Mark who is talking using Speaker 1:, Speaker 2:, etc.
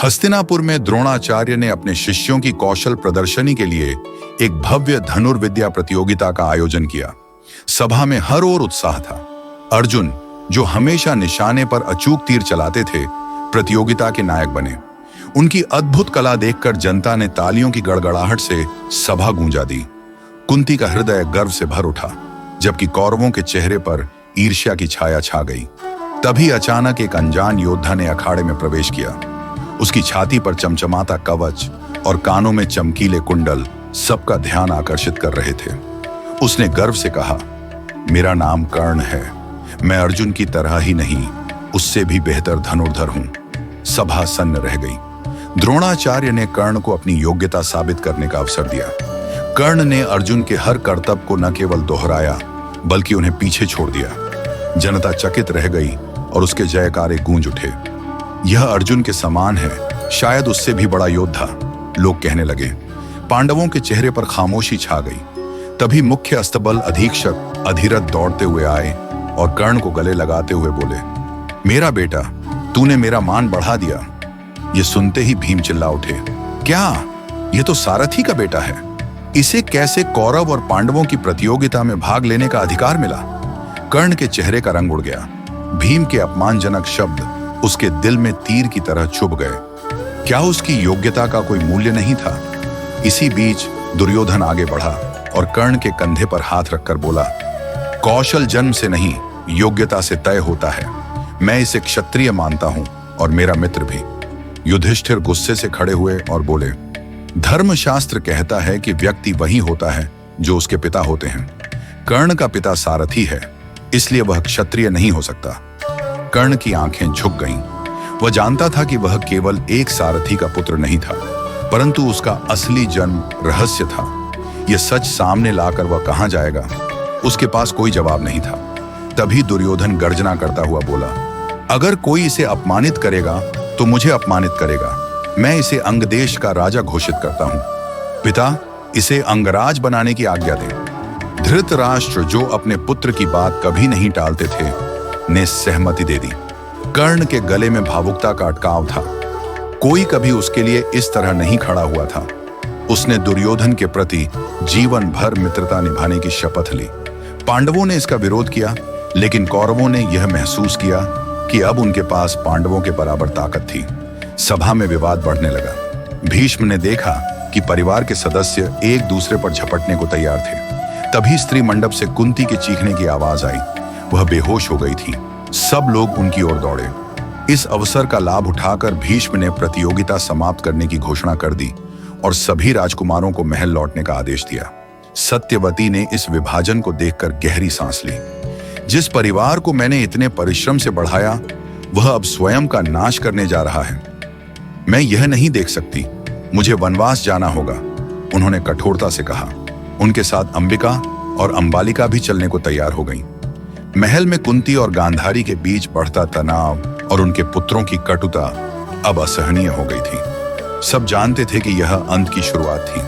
Speaker 1: हस्तिनापुर में द्रोणाचार्य ने अपने शिष्यों की कौशल प्रदर्शनी के लिए एक भव्य धनुर्विद्या प्रतियोगिता का आयोजन किया। सभा में हर ओर उत्साह था। अर्जुन, जो हमेशा निशाने पर अचूक तीर चलाते थे, प्रतियोगिता के नायक बने। उनकी अद्भुत कला देखकर जनता ने तालियों की गड़गड़ाहट से सभा गूंजा दी। कुंती का हृदय गर्व से भर उठा, जबकि कौरवों के चेहरे पर ईर्ष्या की छाया छा गई। तभी अचानक एक अनजान योद्धा ने अखाड़े में प्रवेश किया। उसकी छाती पर चमचमाता कवच और कानों में चमकीले कुंडल सबका ध्यान आकर्षित कर रहे थे। उसने गर्व से कहा, मेरा नाम कर्ण है। मैं अर्जुन की तरह ही नहीं, उससे भी बेहतर धनुर्धर हूं। सभा सन्न रह गई। द्रोणाचार्य ने कर्ण को अपनी योग्यता साबित करने का अवसर दिया। कर्ण ने अर्जुन के हर करतब को न केवल दोहराया, बल्कि उन्हें पीछे छोड़ दिया। जनता चकित रह गई और उसके जयकारे गूंज उठे। यह अर्जुन के समान है, शायद उससे भी बड़ा योद्धा, लोग कहने लगे। पांडवों के चेहरे पर खामोशी छा गई। तभी मुख्य अस्तबल अधीक्षक अधिरथ दौड़ते हुए आए और कर्ण को गले लगाते हुए बोले, मेरा बेटा, तूने मेरा मान बढ़ा दिया। ये सुनते ही भीम चिल्ला उठे, क्या? ये तो सारथी का बेटा है। इसे कैसे कौरव और पांडवों की प्रतियोगिता में भाग लेने का अधिकार मिला? कर्ण के चेहरे का रंग उड़ गया। भीम के अपमानजनक शब्द उसके दिल में तीर की तरह चुभ गए। क्या उसकी योग्यता का कोई मूल्य नहीं था? इसी बीच दुर्योधन आगे बढ़ा और कर्ण के कंधे पर हाथ रखकर बोला, कौशल जन्म से नहीं, योग्यता से तय होता है। मैं इसे क्षत्रिय मानता हूं और मेरा मित्र भी। युधिष्ठिर गुस्से से खड़े हुए और बोले, धर्मशास्त्र कहता है कि व्यक्ति वही होता है जो उसके पिता होते हैं। कर्ण का पिता सारथी है, इसलिए वह क्षत्रिय नहीं हो सकता। कर्ण की आंखें झुक गईं। वह जानता था कि वह केवल एक सारथी का पुत्र नहीं था, परंतु उसका असली जन्म रहस्य था। यह सच सामने लाकर वह कहां जाएगा? उसके पास कोई जवाब नहीं था। तभी दुर्योधन गर्जना करता हुआ बोला, अगर कोई इसे अपमानित करेगा तो मुझे अपमानित करेगा। मैं इसे अंगदेश का राजा घोषित करता हूं। पिता, इसे अंगराज बनाने की आज्ञा दें। धृतराष्ट्र, जो अपने पुत्र की बात कभी नहीं टालते थे, ने सहमति दे दी। कर्ण के गले में भावुकता का अटकाव था। कोई कभी उसके लिए इस तरह नहीं खड़ा हुआ था। उसने दुर्योधन के प्रति जीवन भर मित्रता निभाने की शपथ ली। पांडवों ने इसका विरोध किया, लेकिन कौरवों ने यह महसूस किया कि अब उनके पास पांडवों के बराबर ताकत थी। सभा में विवाद बढ़ने लगा। भीष्म ने देखा कि परिवार के सदस्य एक दूसरे पर झपटने को तैयार थे। तभी स्त्री मंडप से कुंती के चीखने की आवाज आई। वह बेहोश हो गई थी। सब लोग उनकी ओर दौड़े। इस अवसर का लाभ उठाकर भीष्म ने प्रतियोगिता समाप्त करने की घोषणा कर दी और सभी राजकुमारों को महल लौटने का आदेश दिया। सत्यवती ने इस विभाजन को देखकर गहरी सांस ली। जिस परिवार को मैंने इतने परिश्रम से बढ़ाया, वह अब स्वयं का नाश करने जा रहा है। मैं यह नहीं देख सकती। मुझे वनवास जाना होगा, उन्होंने कठोरता से कहा। उनके साथ अंबिका और अंबालिका भी चलने को तैयार हो गईं। महल में कुंती और गांधारी के बीच बढ़ता तनाव और उनके पुत्रों की कटुता अब असहनीय हो गई थी। सब जानते थे कि यह अंत की शुरुआत थी।